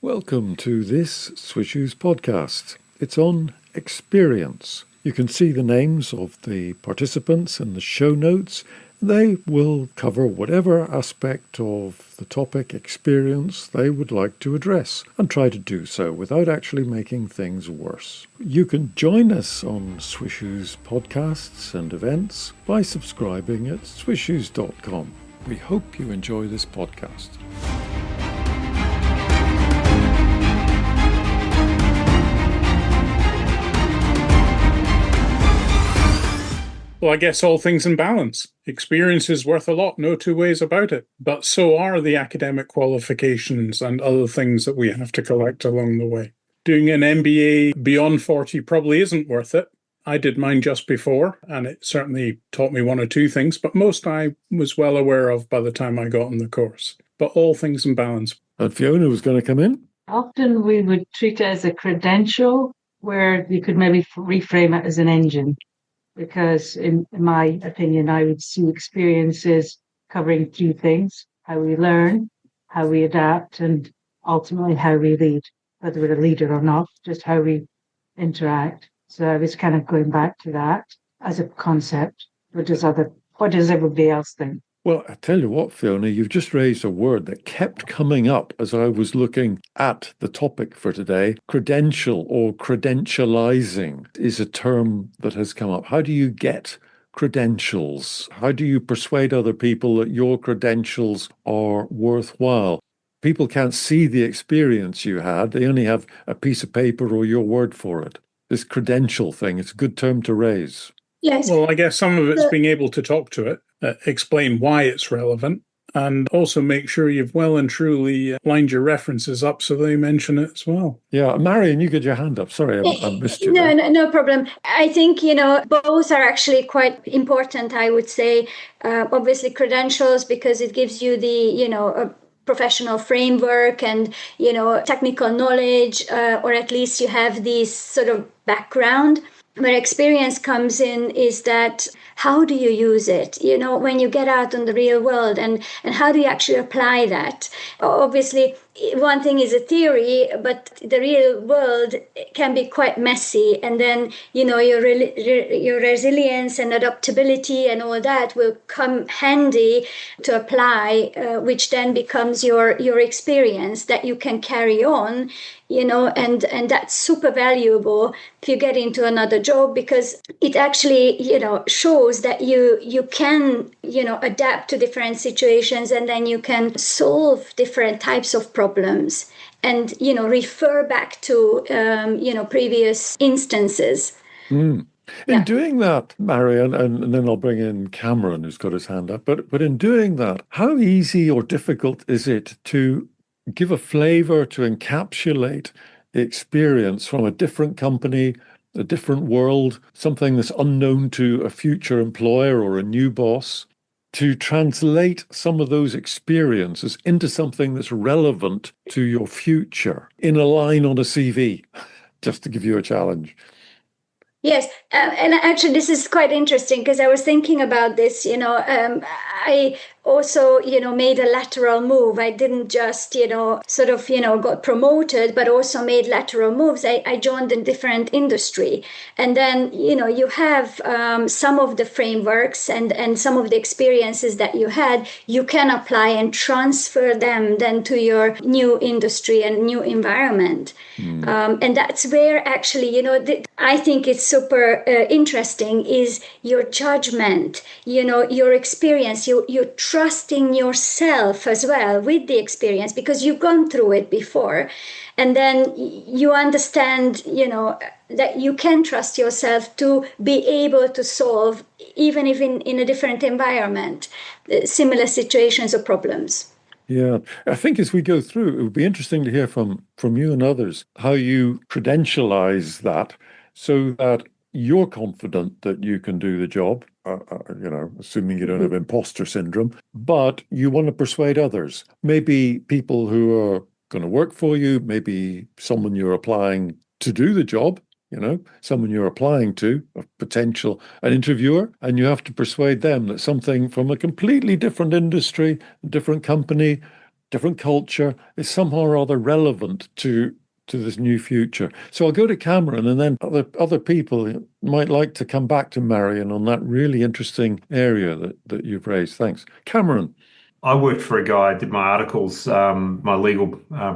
Welcome to this SWISSUES podcast. It's on experience. You can see the names of the participants in the show notes. They will cover whatever aspect of the topic experience they would like to address and try to do so without actually making things worse. You can join us on SWISSUES podcasts and events by subscribing at SWISSUES.com. We hope you enjoy this podcast. Well, I guess all things in balance. Experience is worth a lot, no two ways about it. But so are the academic qualifications and other things that we have to collect along the way. Doing an MBA beyond 40 probably isn't worth it. I did mine just before, and it certainly taught me one or two things, but most I was well aware of by the time I got on the course. But all things in balance. And Fiona was going to come in. Often we would treat it as a credential, where you could maybe reframe it as an engine. Because in my opinion, I would see experiences covering three things: how we learn, how we adapt, and ultimately how we lead, whether we're a leader or not, just how we interact. So I was kind of going back to that as a concept. What does everybody else think? Well, I tell you what, Fiona, you've just raised a word that kept coming up as I was looking at the topic for today. Credential or credentializing is a term that has come up. How do you get credentials? How do you persuade other people that your credentials are worthwhile? People can't see the experience you had. They only have a piece of paper or your word for it. This credential thing, it's a good term to raise. Yes. Well, I guess some of it's being able to talk to it, explain why it's relevant, and also make sure you've well and truly lined your references up so they mention it as well. Yeah, Mariann, you get your hand up. Sorry, I missed you. No problem. I think, both are actually quite important, I would say. Obviously, credentials, because it gives you the, a professional framework and, technical knowledge, or at least you have this sort of background. Where experience comes in is that how do you use it, when you get out in the real world, and how do you actually apply that? Obviously, one thing is a theory, but the real world can be quite messy. And then, your resilience and adaptability and all that will come handy to apply, which then becomes your experience that you can carry on, and that's super valuable if you get into another job, because it actually, shows that you can, adapt to different situations, and then you can solve different types of problems and, refer back to, previous instances. In doing that, Mariann, and then I'll bring in Cameron, who's got his hand up, but in doing that, how easy or difficult is it to give a flavor, to encapsulate the experience from a different company, a different world, something that's unknown to a future employer or a new boss, to translate some of those experiences into something that's relevant to your future in a line on a CV, just to give you a challenge? Yes, and actually this is quite interesting because I was thinking about this, I also, made a lateral move. I didn't just, got promoted, but also made lateral moves. I joined a different industry. And then, you have some of the frameworks and some of the experiences that you had, you can apply and transfer them then to your new industry and new environment. And that's where actually, I think it's super interesting is your judgment, your experience, you're trusting yourself as well with the experience because you've gone through it before. And then you understand, that you can trust yourself to be able to solve, even if in a different environment, similar situations or problems. Yeah, I think as we go through, it would be interesting to hear from you and others how you credentialize that so that you're confident that you can do the job, assuming you don't have imposter syndrome, but you want to persuade others, maybe people who are going to work for you, maybe someone you're applying to do the job, someone you're applying to, an interviewer, and you have to persuade them that something from a completely different industry, different company, different culture, is somehow or other relevant to this new future. So I'll go to Cameron, and then other people might like to come back to Mariann on that really interesting area that you've raised. Thanks. Cameron. I worked for a guy, I did my articles, my legal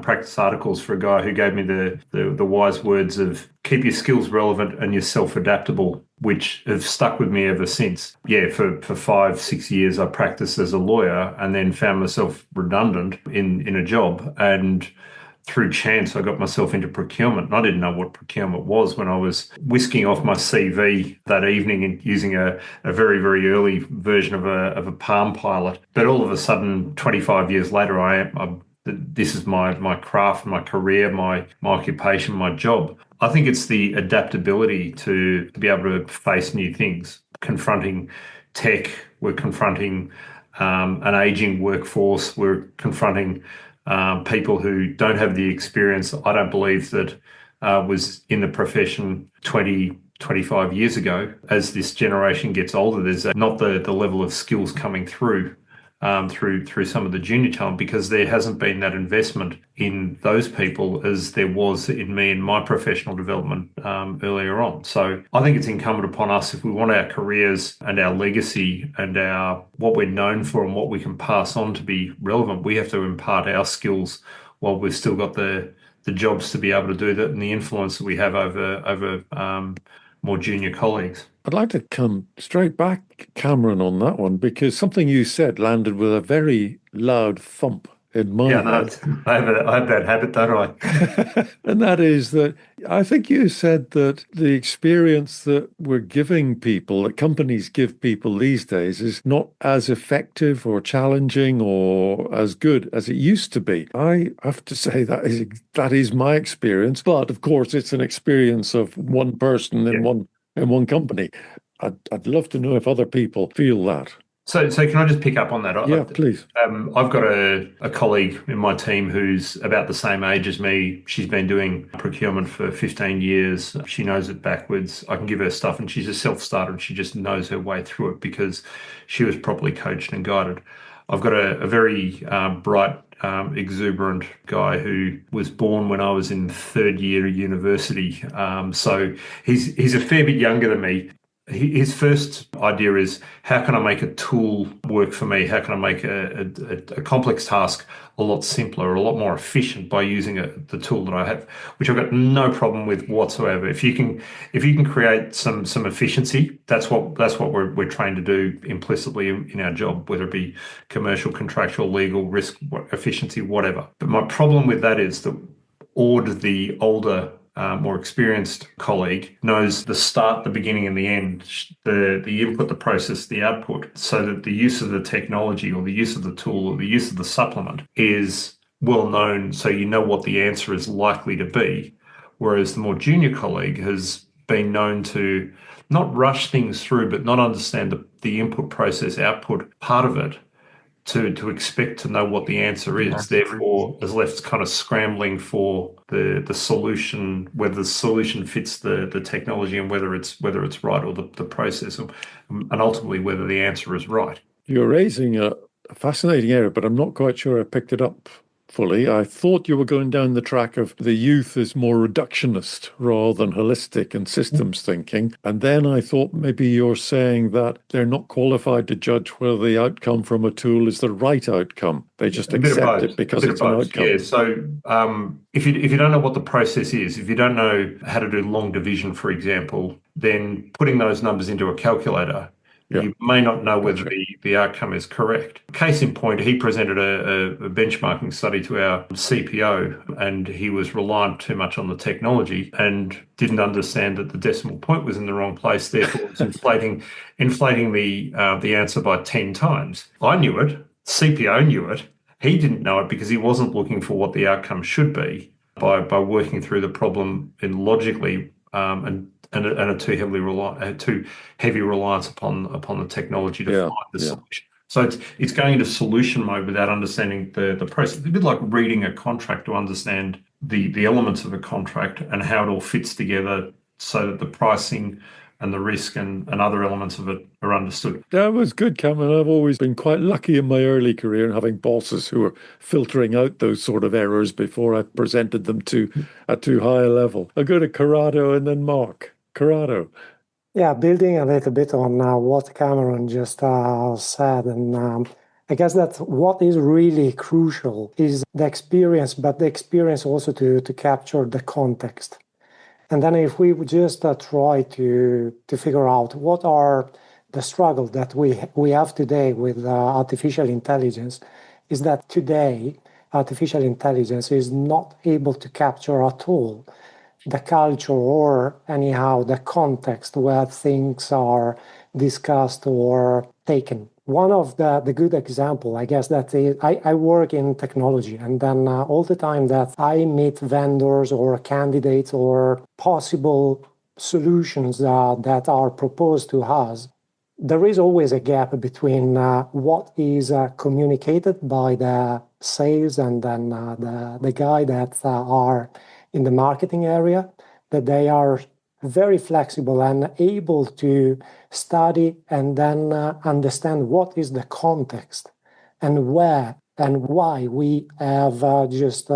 practice articles for a guy who gave me the wise words of keep your skills relevant and yourself adaptable, which have stuck with me ever since. Yeah, for 5-6 years, I practiced as a lawyer and then found myself redundant in a job. And through chance, I got myself into procurement. And I didn't know what procurement was when I was whisking off my CV that evening and using a very, very early version of a Palm Pilot. But all of a sudden, 25 years later, this is my craft, my career, my occupation, my job. I think it's the adaptability to be able to face new things, confronting tech. We're confronting an aging workforce. We're confronting people who don't have the experience, I don't believe, that was in the profession 25 years ago. As this generation gets older, there's not the level of skills coming through some of the junior talent, because there hasn't been that investment in those people as there was in me and my professional development earlier on. So I think it's incumbent upon us, if we want our careers and our legacy and what we're known for and what we can pass on to be relevant, we have to impart our skills while we've still got the jobs to be able to do that and the influence that we have over more junior colleagues. I'd like to come straight back, Cameron, on that one, because something you said landed with a very loud thump in my head. No, I have that habit, don't I? And that is that I think you said that the experience that we're giving people, that companies give people these days, is not as effective or challenging or as good as it used to be. I have to say that is my experience, but of course it's an experience of one person in one company. I'd love to know if other people feel that. So can I just pick up on that? Yeah, please. I've got a colleague in my team who's about the same age as me. She's been doing procurement for 15 years. She knows it backwards. I can give her stuff, and she's a self-starter, and she just knows her way through it because she was properly coached and guided. I've got a very bright, exuberant guy who was born when I was in third year of university. So he's a fair bit younger than me. His first idea is, how can I make a tool work for me? How can I make a complex task a lot simpler, a lot more efficient by using the tool that I have, which I've got no problem with whatsoever. If you can create some efficiency, that's what we're trained to do implicitly in our job, whether it be commercial, contractual, legal, risk, efficiency, whatever. But my problem with that is that Ord, the older, more experienced colleague, knows the start, the beginning, and the end, the input, the process, the output, so that the use of the technology or the use of the tool or the use of the supplement is well known, so you know what the answer is likely to be. Whereas the more junior colleague has been known to not rush things through, but not understand the input, process, output part of it, to expect to know what the answer is. Therefore, is left kind of scrambling for the solution, whether the solution fits the technology and whether it's right, or the process, and ultimately whether the answer is right. You're raising a fascinating area, but I'm not quite sure I picked it up fully. I thought you were going down the track of the youth is more reductionist rather than holistic and systems thinking. And then I thought maybe you're saying that they're not qualified to judge whether the outcome from a tool is the right outcome. They just accept it because it's an outcome. Yeah. So if you don't know what the process is, if you don't know how to do long division, for example, then putting those numbers into a calculator, you may not know whether the outcome is correct. Case in point, he presented a benchmarking study to our CPO, and he was reliant too much on the technology and didn't understand that the decimal point was in the wrong place. Therefore, it was inflating the answer by 10 times. I knew it. CPO knew it. He didn't know it because he wasn't looking for what the outcome should be by working through the problem in logically and a too heavy reliance upon the technology to find the solution. So it's going into solution mode without understanding the process. It's a bit like reading a contract to understand the elements of a contract and how it all fits together, so that the pricing, whether the solution fits the technology. The pricing, whether the solution fits the technology, and whether it's right or the process. So it's going into solution mode without understanding the elements of a contract and how it all fits together, so that the pricing, whether the solution fits the technology. The pricing, whether the solution fits the technology, and whether it's right or the process. So it's going into solution mode without understanding the elements of a contract and how it all fits together, so that the pricing, and the risk and other elements of it are understood. That was good, Cameron. I've always been quite lucky in my early career in having bosses who were filtering out those sort of errors before I presented them to a too high a level. I'll go to Corrado and then Marc. Corrado. Yeah, building a little bit on what Cameron just said, and I guess that what is really crucial is the experience, but the experience also to capture the context. And then if we would just try to figure out what are the struggles that we have today with artificial intelligence, is that today artificial intelligence is not able to capture at all the culture or anyhow the context where things are discussed or taken. One of the good example, I guess, that is, I work in technology, and then all the time that I meet vendors or candidates or possible solutions that are proposed to us, there is always a gap between what is communicated by the sales and then the guy that are in the marketing area, that they are very flexible and able to study and then understand what is the context and where and why we have just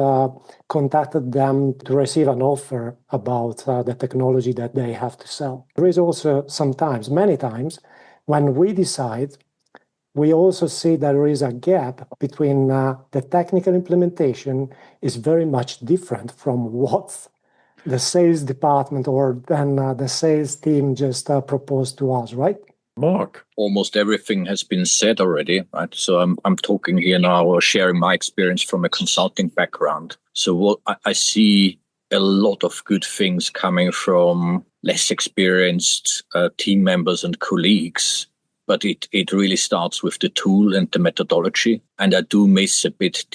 contacted them to receive an offer about the technology that they have to sell. There is also sometimes, many times, when we decide, we also see there is a gap between the technical implementation is very much different from what the sales department or then the sales team just proposed to us, right? Marc. Almost everything has been said already, right? So I'm talking here now or sharing my experience from a consulting background. So what I see a lot of good things coming from less experienced team members and colleagues. But it really starts with the tool and the methodology. And I do miss a bit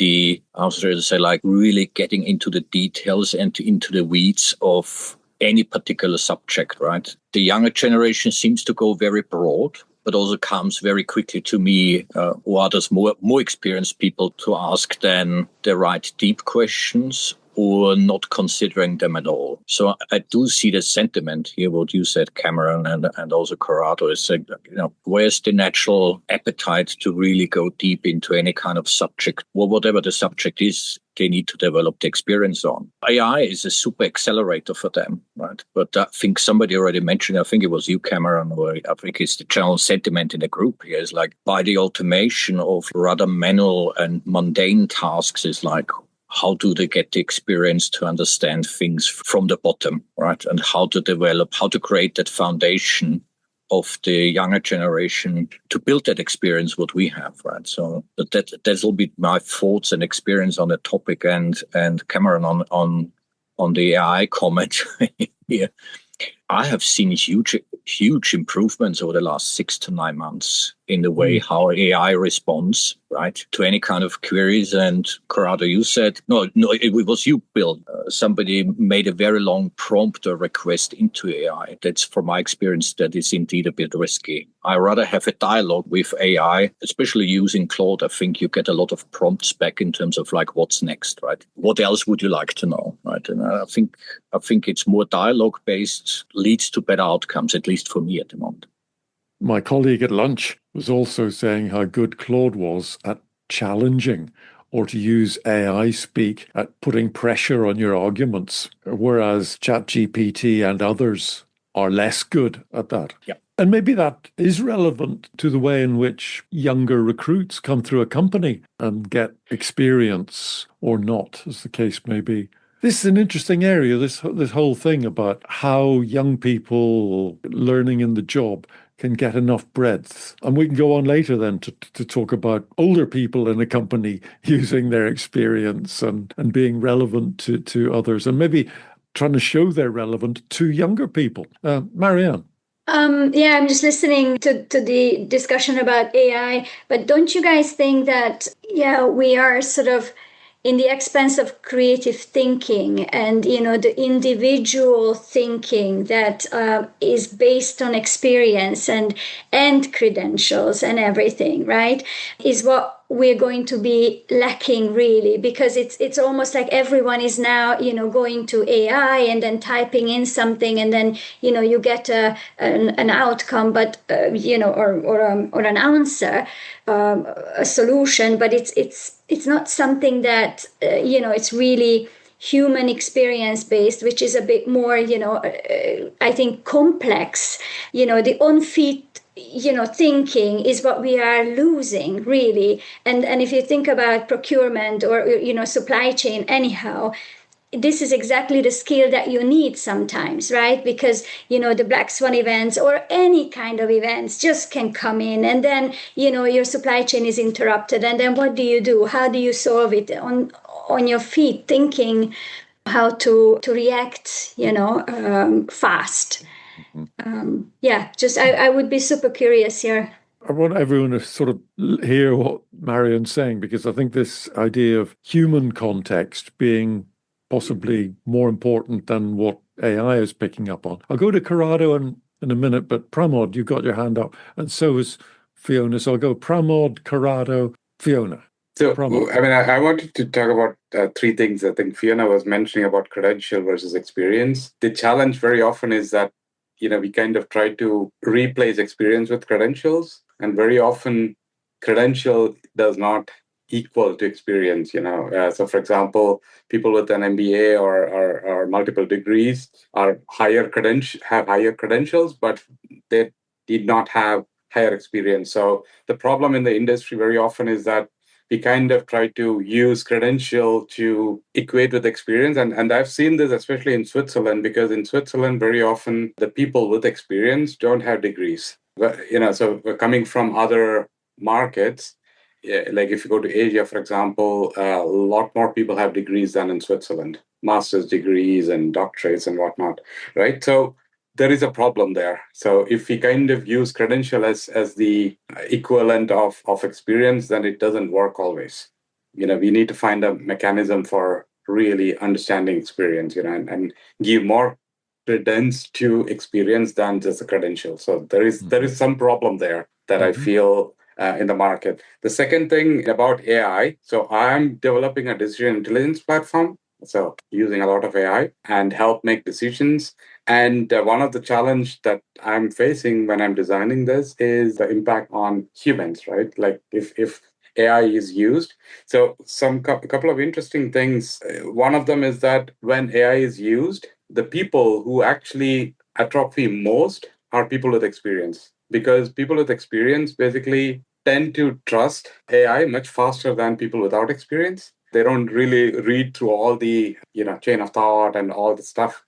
really getting into the details and into the weeds of any particular subject, right? The younger generation seems to go very broad, but also comes very quickly to me or others more experienced people to ask then the right deep questions or not considering them at all. So I do see the sentiment here, what you said, Cameron, and also Corrado, is where's the natural appetite to really go deep into any kind of subject, or whatever the subject is, they need to develop the experience on. AI is a super accelerator for them, right? But I think somebody already mentioned, I think it was you, Cameron, or I think it's the general sentiment in the group here, is like by the automation of rather manual and mundane tasks is like, how do they get the experience to understand things from the bottom, right? And how to create that foundation of the younger generation to build that experience what we have, right? So that will be my thoughts and experience on the topic. And Cameron on the AI comment here. I have seen huge improvements over the last 6 to 9 months in the way how AI responds, right, to any kind of queries. And Corrado, you said, no, it was you, Bill. Somebody made a very long prompt or request into AI. That's, from my experience, that is indeed a bit risky. I rather have a dialogue with AI, especially using Claude. I think you get a lot of prompts back in terms of like, what's next, right? What else would you like to know, right? And I think it's more dialogue based, leads to better outcomes, at least for me at the moment. My colleague at lunch was also saying how good Claude was at challenging, or to use AI speak, at putting pressure on your arguments, whereas ChatGPT and others are less good at that. Yeah. And maybe that is relevant to the way in which younger recruits come through a company and get experience or not, as the case may be. This is an interesting area, this whole thing about how young people learning in the job can get enough breadth. And we can go on later then to talk about older people in a company using their experience and being relevant to others, and maybe trying to show they're relevant to younger people. Mariann. I'm just listening to the discussion about AI, but don't you guys think that, we are sort of in the expense of creative thinking and, the individual thinking that is based on experience and credentials and everything, right, is what we're going to be lacking really, because it's almost like everyone is now going to AI and then typing in something, and then you get an outcome, but or an answer, a solution, but it's not something that it's really human experience based, which is a bit more I think complex. The on-feet thinking is what we are losing really. And if you think about procurement or supply chain anyhow, this is exactly the skill that you need sometimes, right? Because the black swan events or any kind of events just can come in, and then your supply chain is interrupted, and then what do you do? How do you solve it on your feet, thinking how to react fast? I would be super curious here. I want everyone to sort of hear what Mariann's saying, because I think this idea of human context being possibly more important than what AI is picking up on. I'll go to Corrado in a minute, but Pramod, you've got your hand up, and so is Fiona. So I'll go Pramod, Corrado, Fiona. So, Pramod. I mean, I wanted to talk about three things. I think Fiona was mentioning about credential versus experience. The challenge very often is that, we kind of try to replace experience with credentials, and very often credential does not equal to experience. So for example, people with an MBA or multiple degrees have higher credentials, but they did not have higher experience. So the problem in the industry very often is that we kind of try to use credential to equate with experience. And I've seen this especially in Switzerland, because in Switzerland, very often the people with experience don't have degrees. But, so we're coming from other markets. Like if you go to Asia, for example, a lot more people have degrees than in Switzerland, master's degrees and doctorates and whatnot, right? So there is a problem there. So if we kind of use credential as the equivalent of experience, then it doesn't work always. We need to find a mechanism for really understanding experience, and give more credence to experience than just a credential. So there is some problem there that I feel in the market. The second thing about AI, so I'm developing a decision intelligence platform, so using a lot of AI and help make decisions. And one of the challenge that I'm facing when I'm designing this is the impact on humans, right? Like if AI is used. So couple of interesting things. One of them is that when AI is used, the people who actually atrophy most are people with experience, because people with experience basically tend to trust AI much faster than people without experience. They don't really read through all the chain of thought and all the stuff.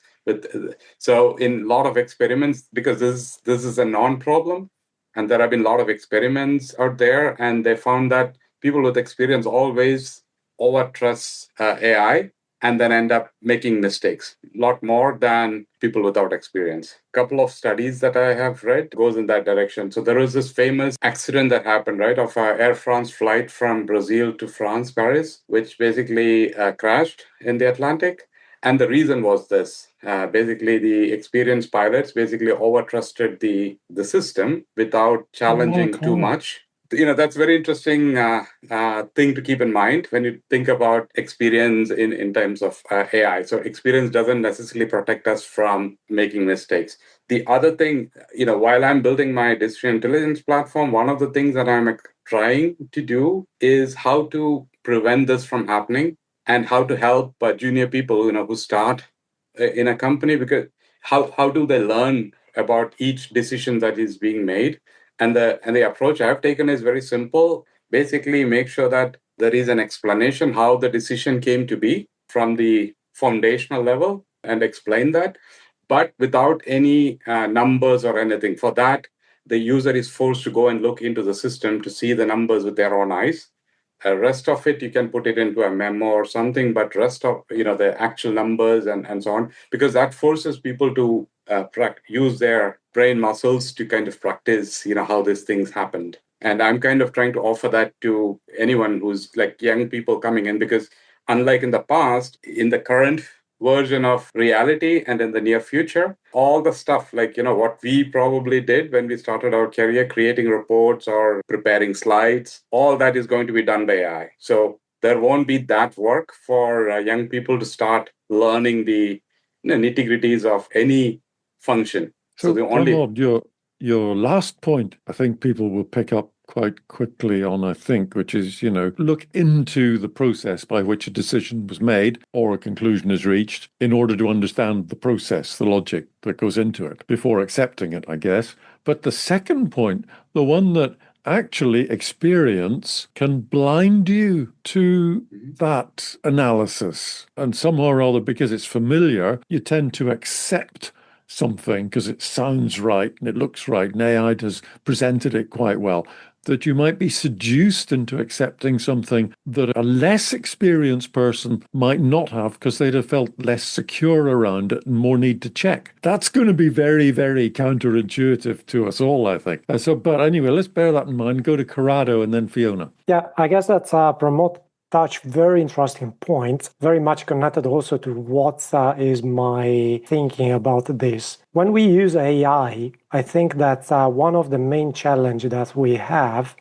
So in a lot of experiments, because this is a non-problem, and there have been a lot of experiments out there, and they found that people with experience always overtrust AI and then end up making mistakes a lot more than people without experience. A couple of studies that I have read goes in that direction. So there was this famous accident that happened, right, of an Air France flight from Brazil to France, Paris, which basically crashed in the Atlantic. And the reason was this. Basically, the experienced pilots basically overtrusted the system without challenging too much. That's very interesting thing to keep in mind when you think about experience in terms of AI. So experience doesn't necessarily protect us from making mistakes. The other thing, while I'm building my decision intelligence platform, one of the things that I'm trying to do is how to prevent this from happening, and how to help junior people, who start in a company, because how do they learn about each decision that is being made? And the approach I've taken is very simple. Basically, make sure that there is an explanation how the decision came to be from the foundational level, and explain that, but without any numbers or anything. For that, the user is forced to go and look into the system to see the numbers with their own eyes. Rest of it, you can put it into a memo or something, but rest of, the actual numbers and so on, because that forces people to use their brain muscles to kind of practice, how these things happened. And I'm kind of trying to offer that to anyone who's like young people coming in, because unlike in the past, in the current version of reality and in the near future. All the stuff like, what we probably did when we started our career, creating reports or preparing slides, all that is going to be done by AI. So there won't be that work for young people to start learning the nitty-gritties of any function. So the only Pramod, your last point, I think people will pick up quite quickly on, which is, look into the process by which a decision was made or a conclusion is reached in order to understand the process, the logic that goes into it before accepting it, I guess. But the second point, the one that actually experience can blind you to that analysis. And somehow or other, because it's familiar, you tend to accept something because it sounds right and it looks right, and AI has presented it quite well, that you might be seduced into accepting something that a less experienced person might not have because they'd have felt less secure around it and more need to check. That's going to be very, very counterintuitive to us all, I think. But anyway, let's bear that in mind. Go to Corrado and then Fiona. Yeah, I guess that's Pramod touch very interesting point, very much connected also to what is my thinking about this. When we use AI, I think that one of the main challenges that we have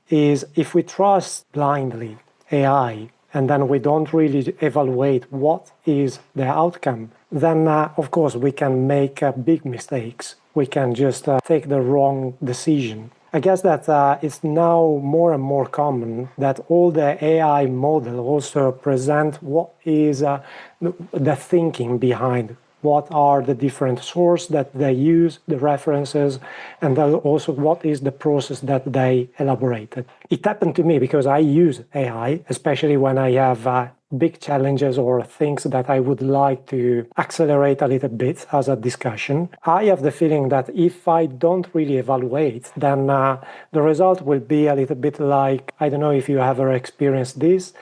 is if we trust blindly AI and then we don't really evaluate what is the outcome, then of course we can make big mistakes. We can just take the wrong decision. I guess that it's now more and more common that all the AI model also present what is the thinking behind, what are the different sources that they use, the references, and then also what is the process that they elaborated. It happened to me because I use AI, especially when I have big challenges or things that I would like to accelerate a little bit as a discussion. I have the feeling that if I don't really evaluate, then the result will be a little bit like, I don't know if you have ever experienced this,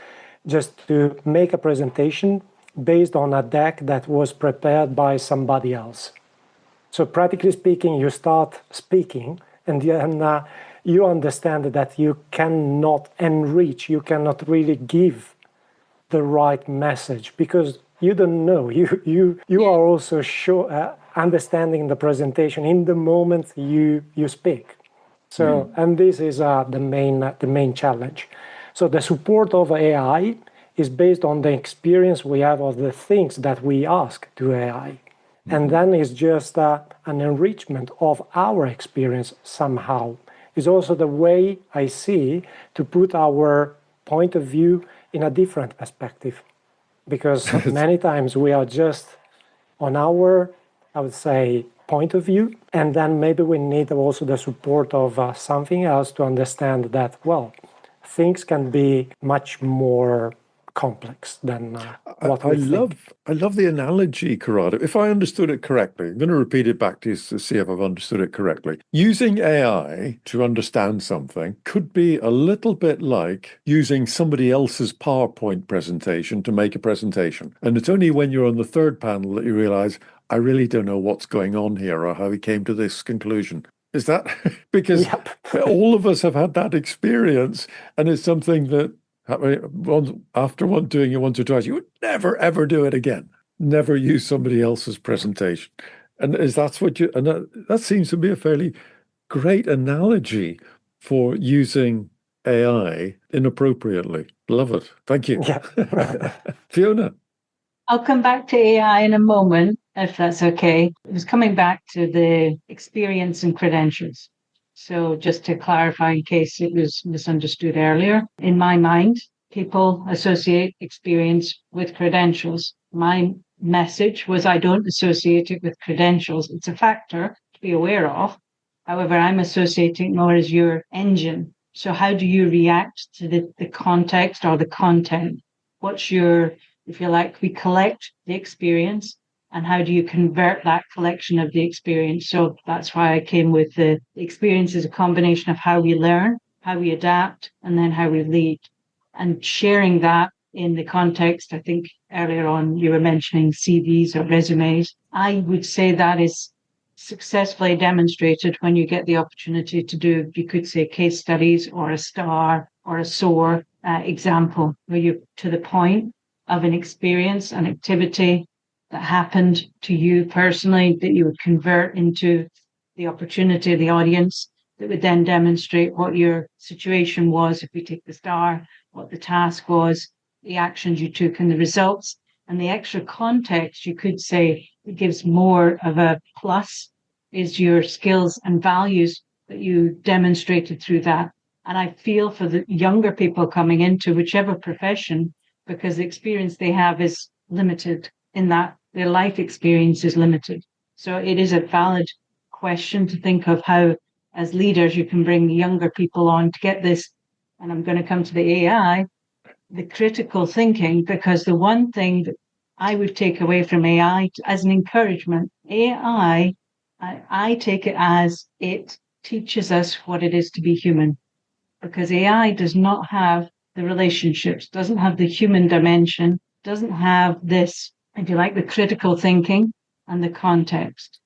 just to make a presentation based on a deck that was prepared by somebody else. So practically speaking, you start speaking and then you understand that you cannot enrich, you cannot really give the right message because you don't know. You are also understanding the presentation in the moment you speak. So and this is the main challenge. So the support of AI is based on the experience we have of the things that we ask to AI, and then it's just an enrichment of our experience somehow. It's also the way I see to put our point of view in a different perspective, because many times we are just on our, I would say, point of view, and then maybe we need also the support of something else to understand that, well, things can be much more complex than what we think. I love the analogy, Corrado. If I understood it correctly, I'm going to repeat it back to you to see if I've understood it correctly. Using AI to understand something could be a little bit like using somebody else's PowerPoint presentation to make a presentation. And it's only when you're on the third panel that you realize, I really don't know what's going on here or how he came to this conclusion. Is that because all of us have had that experience, and it's something that after doing it once or twice, you would never ever do it again. Never use somebody else's presentation. And that seems to be a fairly great analogy for using AI inappropriately. Love it. Thank you. Yeah. Fiona. I'll come back to AI in a moment, if that's okay. It was coming back to the experience and credentials. So just to clarify, in case it was misunderstood earlier, in my mind, people associate experience with credentials. My message was I don't associate it with credentials. It's a factor to be aware of. However, I'm associating more as your engine. So how do you react to the context or the content? What's your, if you like, we collect the experience, and how do you convert that collection of the experience? So that's why I came with the experience is a combination of how we learn, how we adapt, and then how we lead. And sharing that in the context, I think earlier on you were mentioning CVs or resumes. I would say that is successfully demonstrated when you get the opportunity to do, you could say, case studies or a STAR or a SOAR example, where you're to the point of an experience, an activity, that happened to you personally that you would convert into the opportunity of the audience that would then demonstrate what your situation was, if we take the star, what the task was, the actions you took and the results. And the extra context, you could say, it gives more of a plus is your skills and values that you demonstrated through that. And I feel for the younger people coming into whichever profession, because the experience they have is limited in that their life experience is limited. So it is a valid question to think of how, as leaders, you can bring younger people on to get this. And I'm going to come to the AI, the critical thinking, because the one thing that I would take away from AI as an encouragement, AI, I take it as it teaches us what it is to be human, because AI does not have the relationships, doesn't have the human dimension, doesn't have this, if you like, the critical thinking and the context.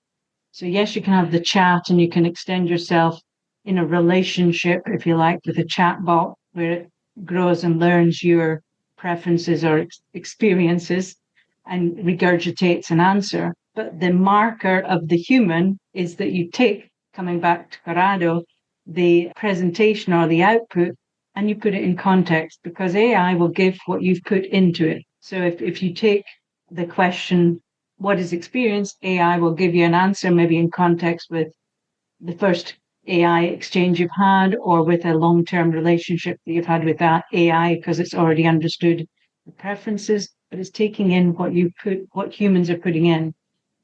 So yes, you can have the chat and you can extend yourself in a relationship, if you like, with a chat bot where it grows and learns your preferences or experiences and regurgitates an answer. But the marker of the human is that you take, coming back to Corrado, the presentation or the output and you put it in context, because AI will give what you've put into it. So if you take the question, what is experience? AI will give you an answer, maybe in context with the first AI exchange you've had or with a long-term relationship that you've had with that AI, because it's already understood the preferences, but it's taking in what humans are putting in.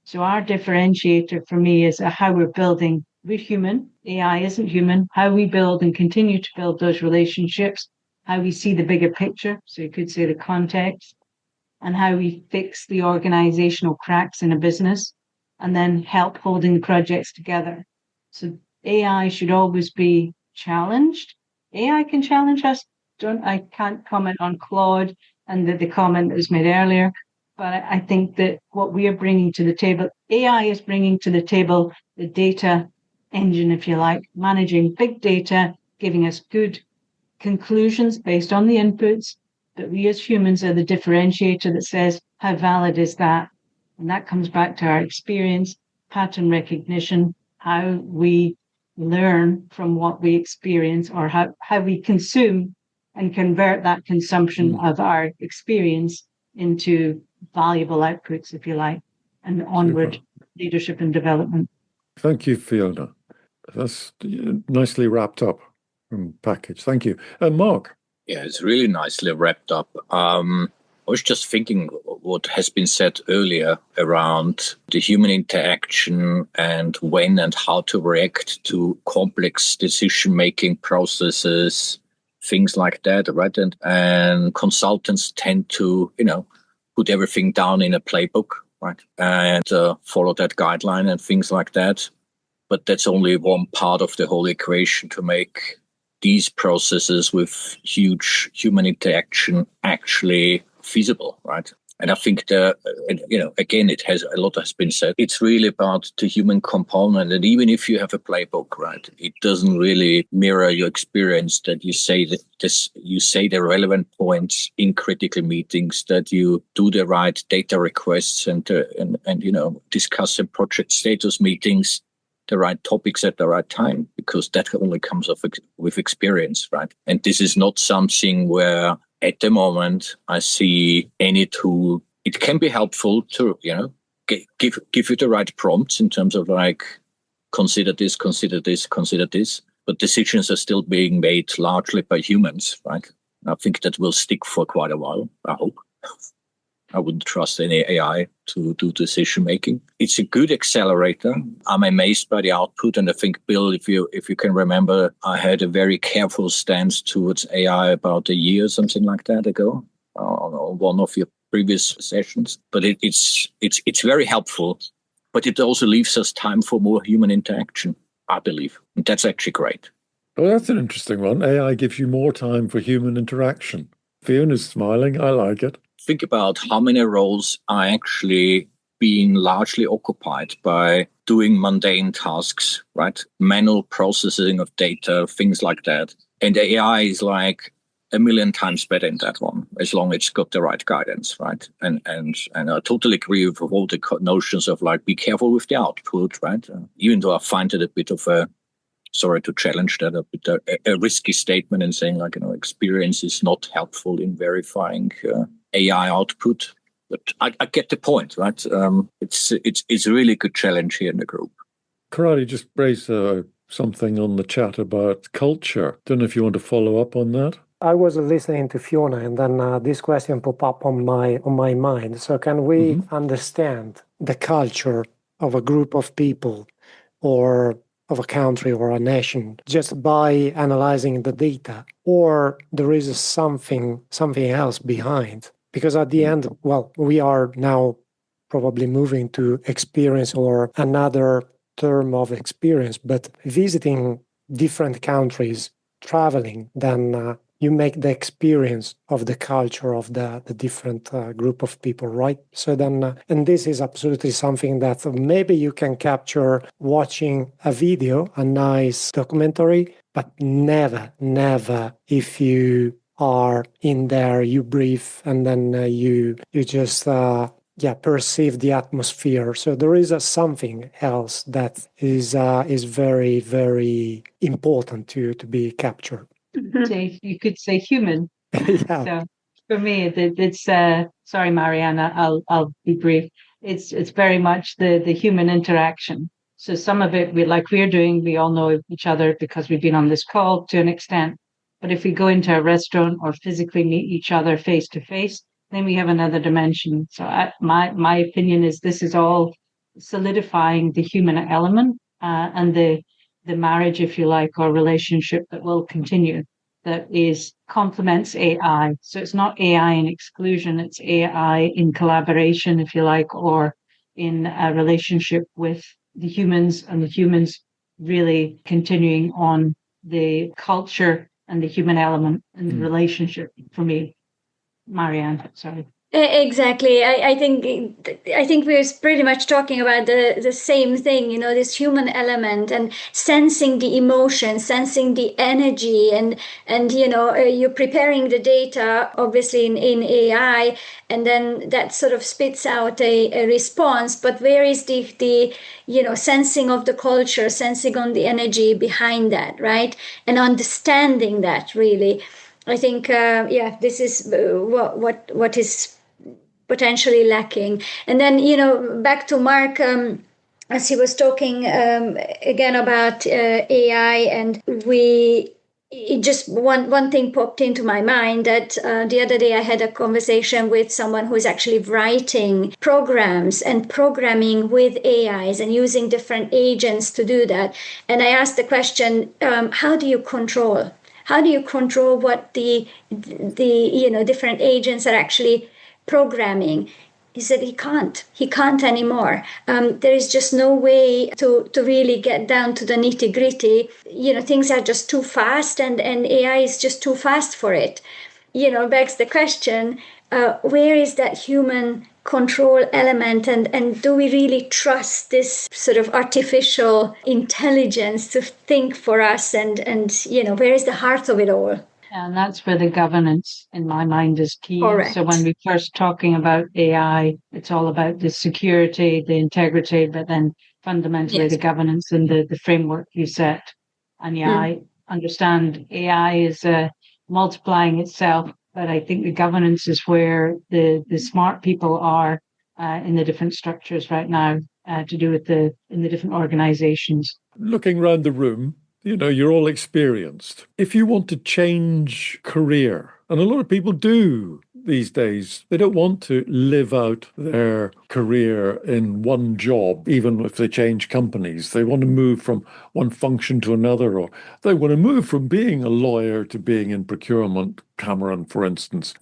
So our differentiator for me is how we're building. We're human. AI isn't human. How we build and continue to build those relationships, how we see the bigger picture. So you could say the context, and how we fix the organizational cracks in a business and then help holding the projects together. So AI should always be challenged. AI can challenge us. I can't comment on Claude and the comment that was made earlier, but I think that what we are bringing to the table, AI is bringing to the table the data engine, if you like, managing big data, giving us good conclusions based on the inputs, but we as humans are the differentiator that says, how valid is that? And that comes back to our experience, pattern recognition, how we learn from what we experience, or how we consume and convert that consumption of our experience into valuable outputs, if you like, and onward leadership and development. Thank you, Fiona. That's nicely wrapped up and packaged. Thank you. Marc. Yeah, it's really nicely wrapped up. I was just thinking what has been said earlier around the human interaction and when and how to react to complex decision-making processes, things like that, right? And consultants tend to, put everything down in a playbook, right? And follow that guideline and things like that. But that's only one part of the whole equation to make these processes with huge human interaction actually feasible, right? And I think again, a lot has been said. It's really about the human component. And even if you have a playbook, right, it doesn't really mirror your experience that you say the relevant points in critical meetings, that you do the right data requests and discuss in project status meetings, the right topics at the right time, because that only comes with experience, right? And this is not something where at the moment I see any tool. It can be helpful to, give you the right prompts in terms of like, consider this, consider this, consider this. But decisions are still being made largely by humans, right? I think that will stick for quite a while, I hope. I wouldn't trust any AI to do decision making. It's a good accelerator. I'm amazed by the output, and I think, Bill, if you can remember, I had a very careful stance towards AI about a year, something like that ago, on one of your previous sessions. But it's very helpful, but it also leaves us time for more human interaction, I believe, and that's actually great. Well, that's an interesting one. AI gives you more time for human interaction. Fiona's smiling. I like it. Think about how many roles are actually being largely occupied by doing mundane tasks, right? Manual processing of data, things like that. And AI is like a million times better in that one, as long as it's got the right guidance, right? And I totally agree with all the notions of like, be careful with the output, right? Even though I find it a bit of a, sorry to challenge that, a bit a risky statement in saying like, experience is not helpful in verifying AI output. But I get the point, right? It's a really good challenge here in the group. Corrado just raised something on the chat about culture. Don't know if you want to follow up on that. I was listening to Fiona, and then this question popped up on my mind. So, can we understand the culture of a group of people, or of a country or a nation, just by analyzing the data, or there is something else behind? Because at the end, well, we are now probably moving to experience, or another term of experience, but visiting different countries, traveling, then you make the experience of the culture of the different group of people, right? So then, and this is absolutely something that maybe you can capture watching a video, a nice documentary, but never if you are in there, you breathe, and then you just perceive the atmosphere. So there is something else that is very, very important to be captured. You could say human. Yeah. So for me, it's sorry, Mariann, I'll be brief. It's very much the human interaction. So some of it we're doing, we all know each other because we've been on this call to an extent. But if we go into a restaurant or physically meet each other face to face, then we have another dimension. So my opinion is this is all solidifying the human element and the marriage, if you like, or relationship that will continue, that is complements AI. So it's not AI in exclusion, it's AI in collaboration, if you like, or in a relationship with the humans, and the humans really continuing on the culture and the human element and the relationship. For me, Mariann, sorry. Exactly. I think we're pretty much talking about the same thing, this human element and sensing the emotion, sensing the energy, and you're preparing the data, obviously in AI, and then that sort of spits out a response. But where is the sensing of the culture, sensing on the energy behind that, right? And understanding that really. I think, this is what is potentially lacking. And then, back to Marc, as he was talking again about AI, and just one thing popped into my mind that the other day I had a conversation with someone who's actually writing programs and programming with AIs and using different agents to do that. And I asked the question, how do you control? How do you control what the different agents are actually programming? He said he can't anymore. There is just no way to really get down to the nitty gritty. Things are just too fast, and AI is just too fast for it. Begs the question, where is that human control element, and do we really trust this sort of artificial intelligence to think for us, and where is the heart of it all? And that's where the governance, in my mind, is key. Correct. So when we first talking about AI, it's all about the security, the integrity, but then fundamentally the governance and the framework you set. And I understand AI is multiplying itself, but I think the governance is where the smart people are in the different structures right now to do with in the different organizations. Looking around the room, you're all experienced. If you want to change career, and a lot of people do these days, they don't want to live out their career in one job, even if they change companies. They want to move from one function to another, or they want to move from being a lawyer to being in procurement, Cameron, for instance,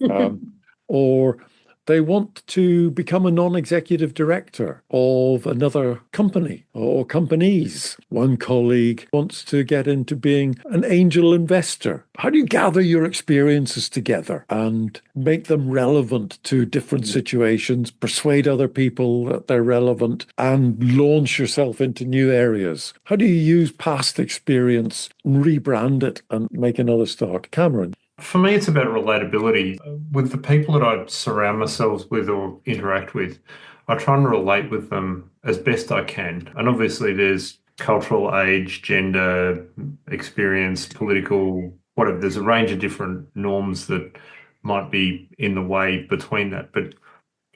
or they want to become a non-executive director of another company or companies. One colleague wants to get into being an angel investor. How do you gather your experiences together and make them relevant to different situations, persuade other people that they're relevant, and launch yourself into new areas? How do you use past experience, rebrand it, and make another start? Cameron? For me, it's about relatability. With the people that I surround myself with or interact with, I try and relate with them as best I can. And obviously, there's cultural, age, gender, experience, political, whatever. There's a range of different norms that might be in the way between that. But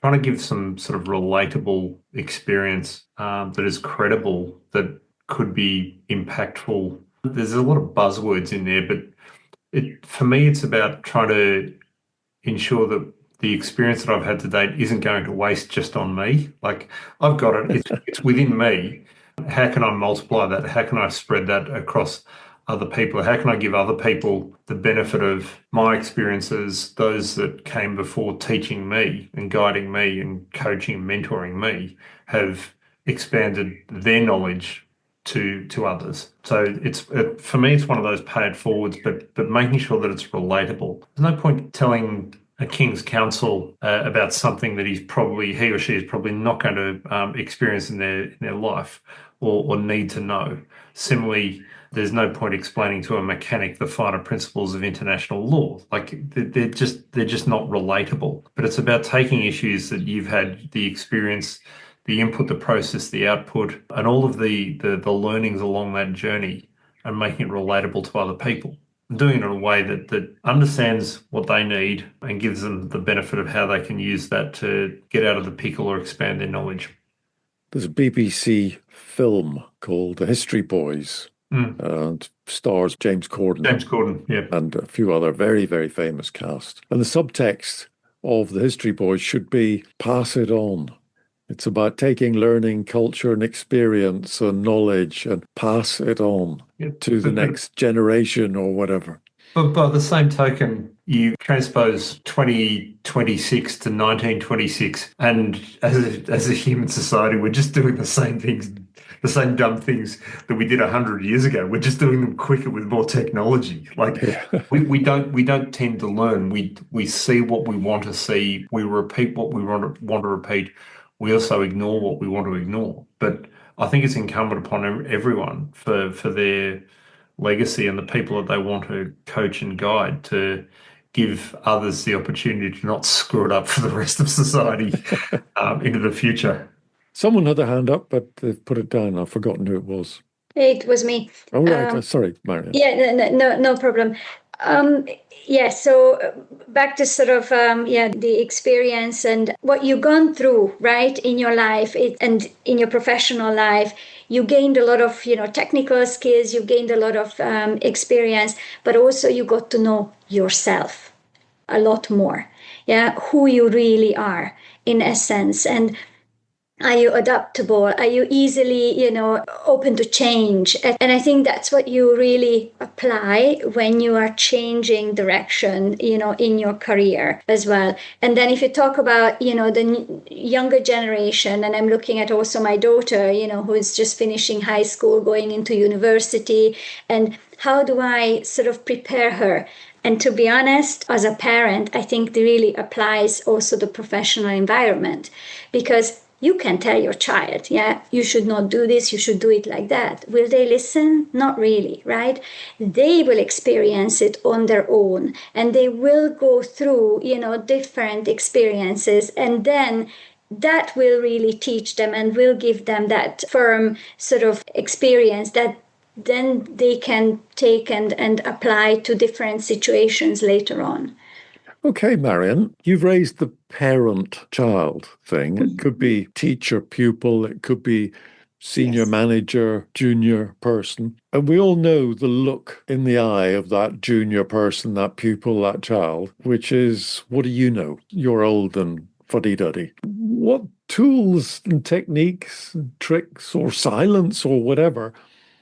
trying to give some sort of relatable experience that is credible, that could be impactful. There's a lot of buzzwords in there, but for me, it's about trying to ensure that the experience that I've had to date isn't going to waste just on me. Like, I've got it, it's within me. How can I multiply that? How can I spread that across other people? How can I give other people the benefit of my experiences, those that came before teaching me and guiding me and coaching and mentoring me have expanded their knowledge to others. So it's for me, it's one of those pay it forwards, but making sure that it's relatable. There's no point telling a King's Counsel about something that he or she is probably not going to experience in their life or need to know. Similarly, there's no point explaining to a mechanic the finer principles of international law. Like, they're just not relatable. But it's about taking issues that you've had the experience, the input, the process, the output, and all of the learnings along that journey, and making it relatable to other people. And doing it in a way that understands what they need and gives them the benefit of how they can use that to get out of the pickle or expand their knowledge. There's a BBC film called The History Boys, and stars James Corden. Yeah. And a few other very, very famous cast. And the subtext of The History Boys should be pass it on. It's about taking learning, culture and experience and knowledge and pass it on to the next generation or whatever. But by the same token, you transpose 2026 to 1926, and as a human society, we're just doing the same things, the same dumb things that we did 100 years ago. We're just doing them quicker with more technology. Like, we don't tend to learn. We see what we want to see. We repeat what we want to repeat. We also ignore what we want to ignore. But I think it's incumbent upon everyone for their legacy and the people that they want to coach and guide to give others the opportunity to not screw it up for the rest of society into the future. Someone had their hand up, but they've put it down. I've forgotten who it was. It was me. Oh, right. Sorry, Mariann. Yeah, no problem. So back to sort of, the experience and what you've gone through, right, in your life and in your professional life. You gained a lot of, technical skills, you gained a lot of experience, but also you got to know yourself a lot more, who you really are in essence. And are you adaptable? Are you easily, open to change? And I think that's what you really apply when you are changing direction, in your career as well. And then if you talk about, the younger generation, and I'm looking at also my daughter, who is just finishing high school, going into university, and how do I sort of prepare her? And to be honest, as a parent, I think it really applies also the professional environment, because you can tell your child, you should not do this, you should do it like that. Will they listen? Not really, right? They will experience it on their own, and they will go through, different experiences, and then that will really teach them and will give them that firm sort of experience that then they can take and apply to different situations later on. Okay, Mariann, you've raised the parent-child thing. It could be teacher-pupil, it could be senior manager, junior person. And we all know the look in the eye of that junior person, that pupil, that child, which is, what do you know? You're old and fuddy-duddy. What tools and techniques and tricks or silence or whatever,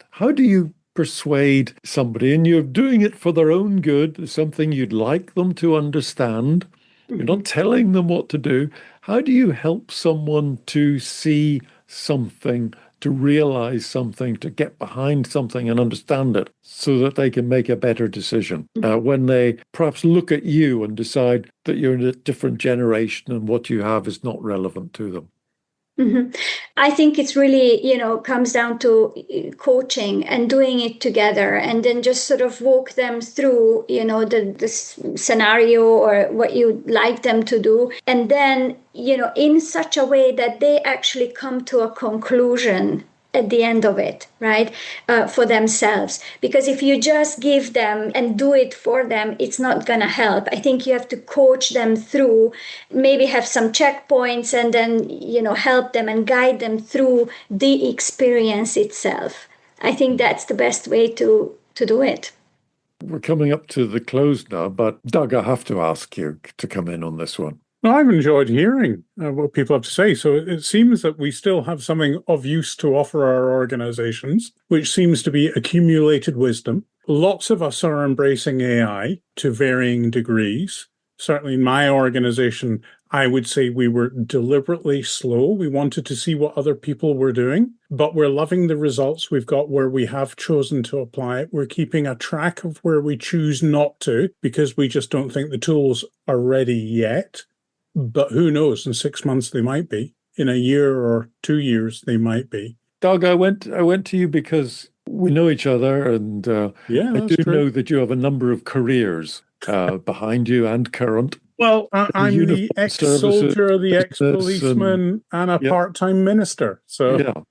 how do you persuade somebody, and you're doing it for their own good, something you'd like them to understand? You're not telling them what to do. How do you help someone to see something, to realize something, to get behind something and understand it so that they can make a better decision when they perhaps look at you and decide that you're in a different generation and what you have is not relevant to them? I think it's really, comes down to coaching and doing it together, and then just sort of walk them through, the scenario or what you'd like them to do. And then, in such a way that they actually come to a conclusion at the end of it, right, for themselves. Because if you just give them and do it for them, it's not going to help. I think you have to coach them through, maybe have some checkpoints, and then, help them and guide them through the experience itself. I think that's the best way to do it. We're coming up to the close now, but Doug, I have to ask you to come in on this one. Well, I've enjoyed hearing what people have to say. So it seems that we still have something of use to offer our organizations, which seems to be accumulated wisdom. Lots of us are embracing AI to varying degrees. Certainly in my organization, I would say we were deliberately slow. We wanted to see what other people were doing, but we're loving the results we've got where we have chosen to apply it. We're keeping a track of where we choose not to, because we just don't think the tools are ready yet. But who knows? In 6 months, they might be. In a year or 2 years, they might be. Doug, I went to you because we know each other, and I do know that you have a number of careers behind you and current. Well, I'm the ex-soldier, the ex-policeman, and a part-time minister. So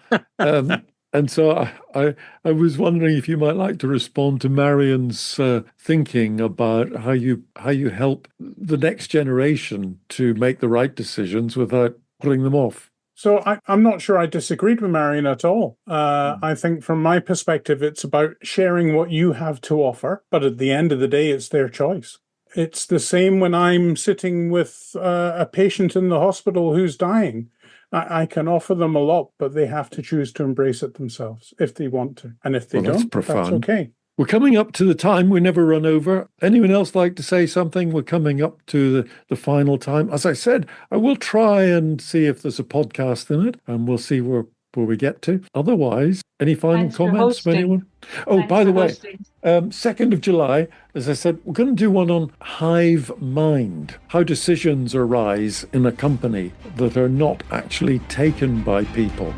And so I was wondering if you might like to respond to Mariann's thinking about how you help the next generation to make the right decisions without putting them off. So I'm not sure I disagreed with Mariann at all. I think from my perspective, it's about sharing what you have to offer, but at the end of the day, it's their choice. It's the same when I'm sitting with a patient in the hospital who's dying. I can offer them a lot, but they have to choose to embrace it themselves if they want to. And if they don't, that's okay. We're coming up to the time. We never run over. Anyone else like to say something? We're coming up to the final time. As I said, I will try and see if there's a podcast in it, and we'll see where we get to. Otherwise, any final comments from anyone? Oh, by the way, 2nd of July, as I said, we're going to do one on hive mind, how decisions arise in a company that are not actually taken by people.